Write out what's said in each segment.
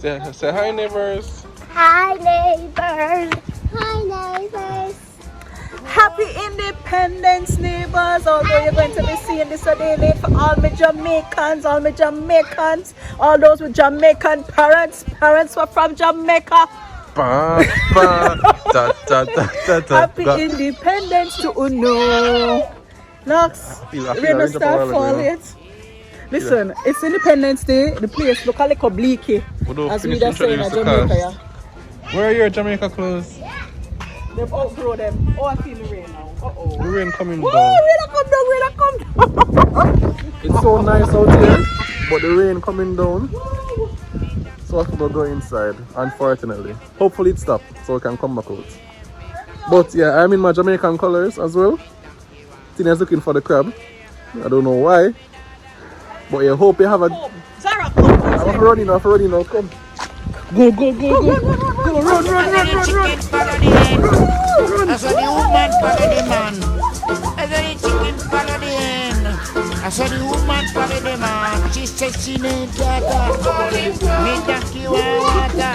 Say hi, neighbors. Hi, neighbors. Hi, neighbors. Happy Independence, neighbors. Although you're going to be seeing this a day late for all my Jamaicans, all those with Jamaican parents who are from Jamaica. Ba, ba, da, da, da, da, da. Happy Independence to Uno. Lux, rain will start falling yet. Listen, it's Independence Day. The place look a little bleaky. As we just saying in Jamaica, yeah. Where are your Jamaica clothes? They've outgrown them. Oh, I feel the rain now. Uh-oh. The rain coming Whoa, down. rain come down. It's so nice out here, but the rain coming down. So I have to go inside, unfortunately. Hopefully it stops so we can come back out. But yeah, I'm in my Jamaican colors as well. Tina's looking for the crab. I don't know why. But yeah, hope you have a... Zahra, come. I'm running now, come. Go, run. I saw the woman follow the man. I saw the chicken follow the hen. I saw the woman follow the man. She said she need water. Me donkey want water.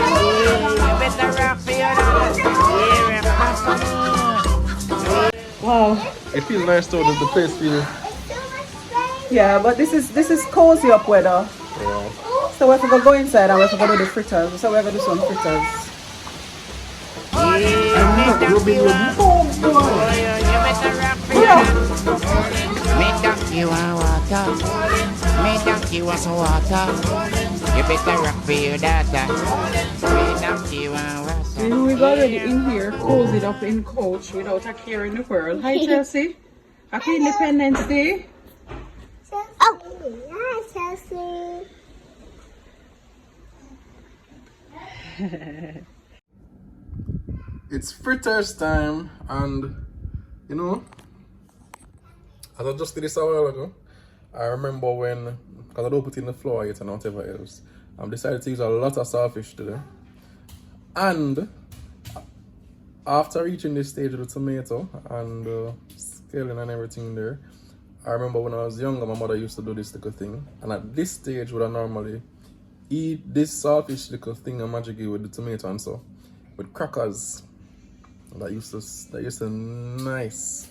You better rock for your daughter. Wow. It feels nice though, does the place feel... Yeah, but this is cozy up weather. Yeah. So we have to go inside and we have to go do the fritters. So we have to do some fritters. Me donkey want water. Me donkey want some water. You better rock for your daughter. Me donkey want water. We're already in here, cozied up in couch without a care in the world. Hi Chelsea. Happy Independence Day. Oh, hi, Chelsea. It's fritters time, and you know, as I just did this a while ago, I remember when, because I don't put in the flour yet and whatever else, I decided to use a lot of saltfish today. And after reaching this stage of the tomato and scaling and everything there, I remember when I was younger, my mother used to do this little thing, and at this stage would I normally eat this saltfish little thing and magically with the tomato and so with crackers. That used to nice.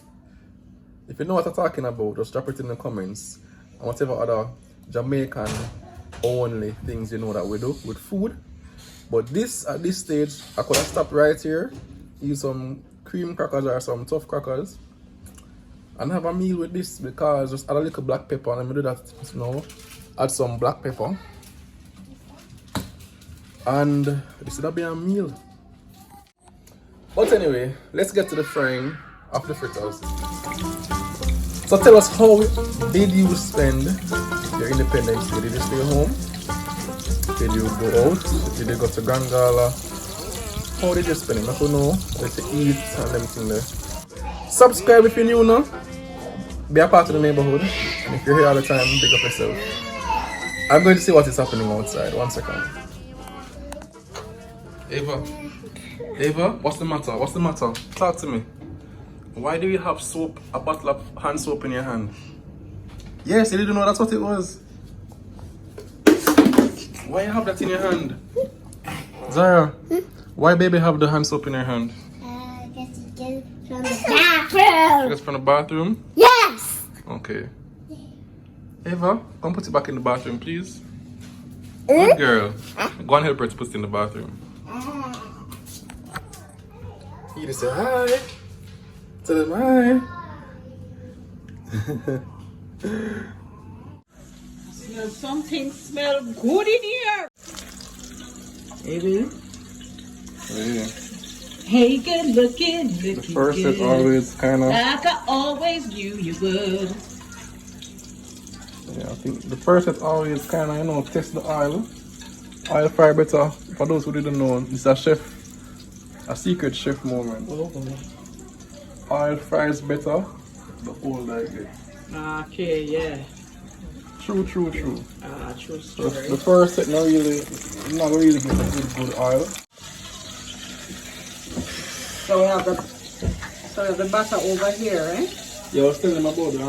If you know what I'm talking about, just drop it in the comments. And whatever other Jamaican only things you know that we do with food. But this, at this stage, I could have stopped right here, use some cream crackers or some tough crackers, and have a meal with this, because just add a little black pepper, and let me do that, you know, add some black pepper. And this would have been a meal. But anyway, let's get to the frying of the fritters. So tell us, how did you spend your Independence Day? Did you stay home? Did you go out? Did you go to Grand Gala? How did you spend it? I don't know. Let you eat and everything there. Subscribe if you're new now. Be a part of the neighborhood. And if you're here all the time, pick up yourself. I'm going to see what is happening outside. 1 second. Ava, what's the matter? What's the matter? Talk to me. Why do you have soap, a bottle of hand soap in your hand? Yes, you didn't know that's what it was. Why you have that in your hand? Zahra, why baby have the hand soap in her hand? Just to get it from the bathroom. Because from the bathroom? Yes. Okay. Ava, come put it back in the bathroom, please. Good girl. Go and help her to put it in the bathroom. You just say hi. Tell them hi. Something smells good in here. Maybe. Yeah. Hey, good looking. The first is always kind of... Like I always knew you would. Yeah, I think the first is always kind of, you know, test the oil. Oil fry better. For those who didn't know, it's a secret chef moment. Oil fries better. The whole like it. Okay, yeah. True. True story. The first set not really get a good oil. So we have the butter over here, eh? Yeah, I was telling them about when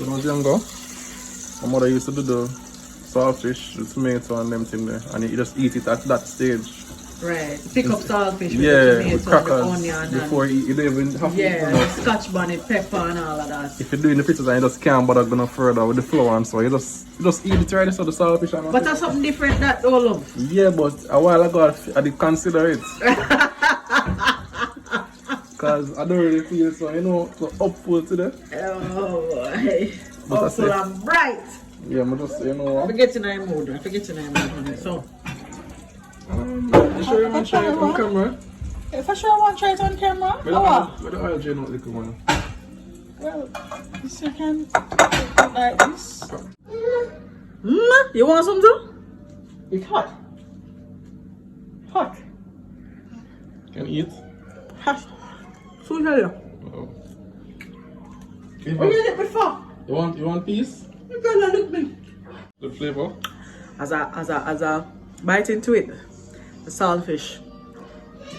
I was younger, my mother used to do the saltfish, the tomato and them thing there. And you just eat it at that stage. Right. Pick up saltfish with Yeah, the with tomato and the crackers onion. before you don't even have to Yeah, eat the enough. scotch bonnet, pepper and all of that. If you're doing the fritters and you just can't bother going further with the flour and so you just eat it right, so the saltfish and But that's something different that all love. yeah, but a while ago I did consider it. Because I don't really feel so, you know, so upful today. Oh boy. But I Upful say- and bright. Yeah, I'm just, you know. Forget in my mood. Forget in my mood, honey. So. You sure you want to try it on camera? If I sure want to try it on camera, Where the oil drain out little one? well, this you can like this. You want some too? It's hot. Hot. Can you eat? Hot. So tell you. Oh. What you did before? You want peace? You gotta look me. The flavor? As I bite into it, the saltfish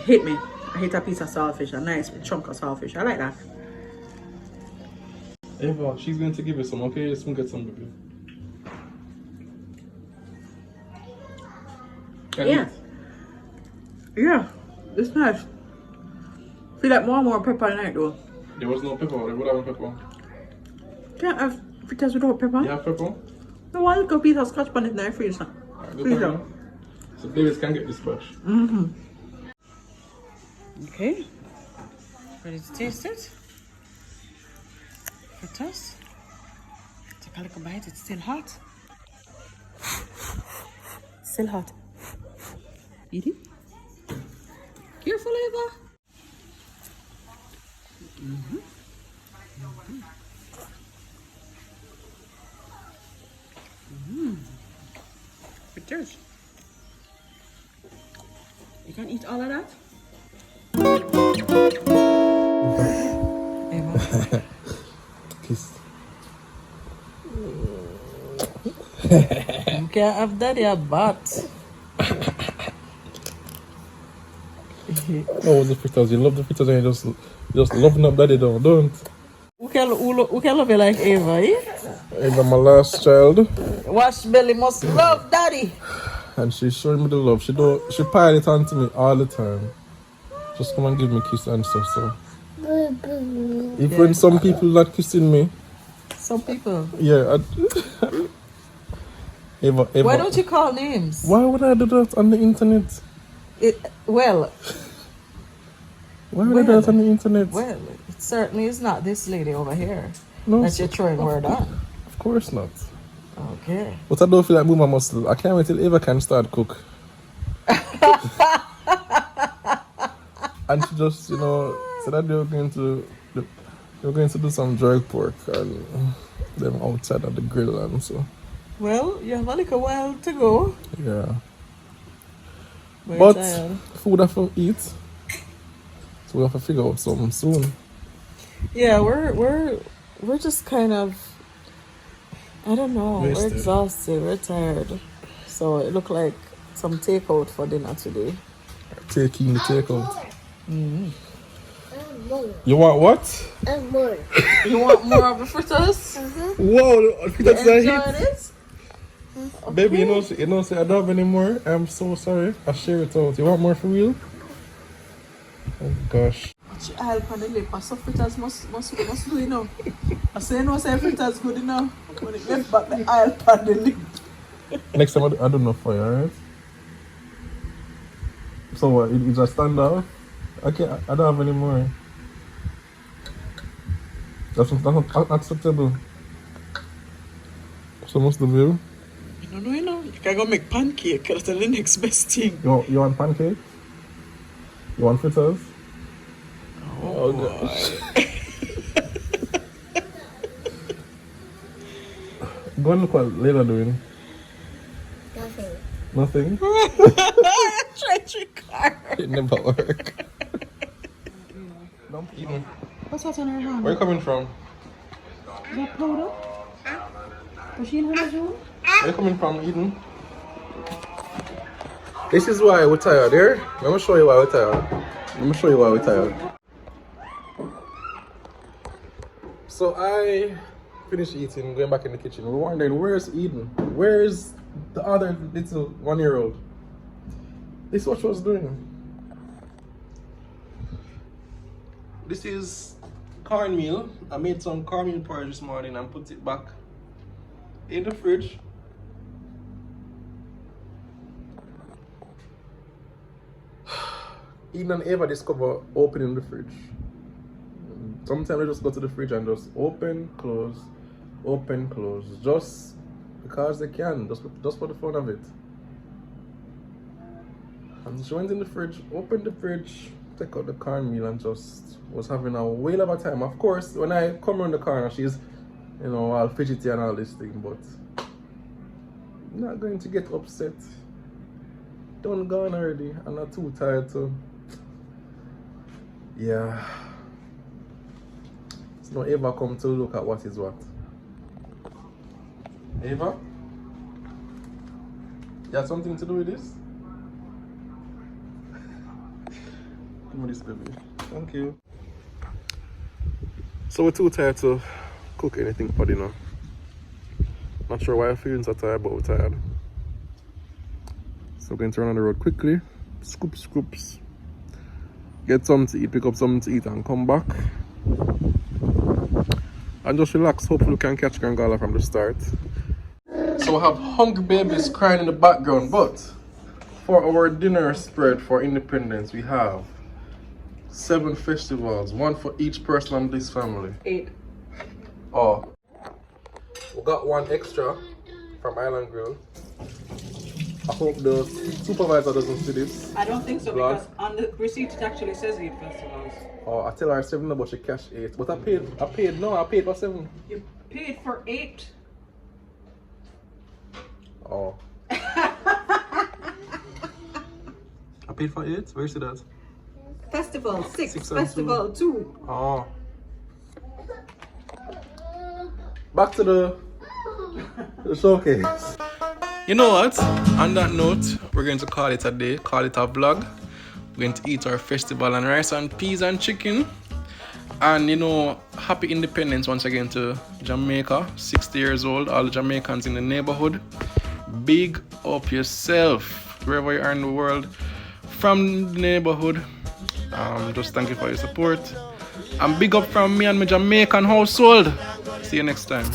hit me. I hit a piece of saltfish, a nice chunk of saltfish. I like that. Eva, she's going to give you some, okay? Let's get some with you. Can you Yeah. eat? Yeah, it's nice. Feel like more and more pepper in it though. There was no pepper, there would have pepper. Can't have fritters without pepper. You have pepper? No one little piece of scotch bonnet in the freezer. Alright, Freezer. go so Davis can get this batch. Okay. Ready to taste it? Fritters. Take a little bite. It's still hot. Still hot. Eat it. Careful, Eva. Fritters. You can eat all of that? Eva. Kiss. You can't have that in your butt. Oh, the fritters. You love the fritters and you just loving up daddy though, don't? Who can love you like Eva, eh? Eva, my last child. Wash belly must love daddy. And she's showing me the love. She pile it onto me all the time. Just come and give me a kiss and stuff, so. Even some people not kissing me. Some people. Yeah. Eva. Why don't you call names? Why would I do that on the internet? Well, Why would I do that on the internet? it certainly is not this lady over here No, that you're throwing word on. of course not. Okay. But I don't feel like moving my muscle. I can't wait till Eva can start cook. And she just, you know, said that they were going to do some jerk pork and them outside of the grill and so. Well, you have a little while to go. Yeah. We're But tired. food have to eat. So we have to figure out something soon. Yeah, we're just kind of, I don't know, Wasted. we're exhausted, we're tired. So it looked like some takeout for dinner today. Taking the takeout. More. You want what? More. You want more of the fritters? Whoa, that's You a enjoyed hit. it? Baby, you know, say I don't have any more. I'm so sorry. I'll share it out. You want more for real? Oh gosh. Put your eye on the lip. So fritters must do, you know. I say no, say fritters good enough. When it left back the eye on the lip. Next time I don't know for you, alright? So what? It just stand out? Okay, I don't have any more. That's not acceptable. So what's the bill? I don't know, you know. You can go make pancake. That's the next best thing. You want pancake? You want fritters? Oh gosh. Go and look what Leila doing. Nothing. Nothing? Try trick her. It never work. Don't eat me. What's that on her hand? Where you coming from? Is that powder? Was she in her room? Where you coming from, Eden? This is why we're tired here. Let me show you why we're tired. So I finished eating, going back in the kitchen. We're wondering, where's Eden? Where's the other little 1-year-old. This is what she was doing. This is cornmeal. I made some cornmeal porridge this morning and put it back in the fridge. Eden and Eva discover opening the fridge. Sometimes I just go to the fridge and just open, close, just because they can, just for the fun of it. And she went in the fridge, opened the fridge, take out the cornmeal and just was having a whale of a time. Of course, when I come around the corner, she's, you know, all fidgety and all this thing, but I'm not going to get upset. Done gone already. I'm not too tired to. Yeah. It's not Eva come to look at what is what. Eva? You have something to do with this? Give me this, baby. Thank you. So we're too tired to cook anything for dinner. Not sure why I'm feeling so tired, but we're tired. So we're going to run on the road quickly. Scoops. Get something to eat, pick up something to eat and come back. And just relax. Hopefully we can catch Gangala from the start. So we have hungry babies crying in the background, but for our dinner spread for Independence, we have 7 festivals, 1 for each person on this family. 8. Oh. We got 1 extra from Island Grill. I hope the supervisor doesn't see this. I don't think so, Vlog. because on the receipt it actually says 8 festivals. Oh, I tell her 7, but she cashed 8. But I paid for 7. You paid for 8. Oh. I paid for 8? Where is it at? Festival 6, 6 and festival 2. Oh. Back to the showcase. You know what? On that note, we're going to call it a day, call it a vlog. We're going to eat our festival and rice and peas and chicken. And you know, happy independence once again to Jamaica, 60 years old, all the Jamaicans in the neighborhood. Big up yourself, wherever you are in the world, from the neighborhood. Just thank you for your support. And big up from me and my Jamaican household. See you next time.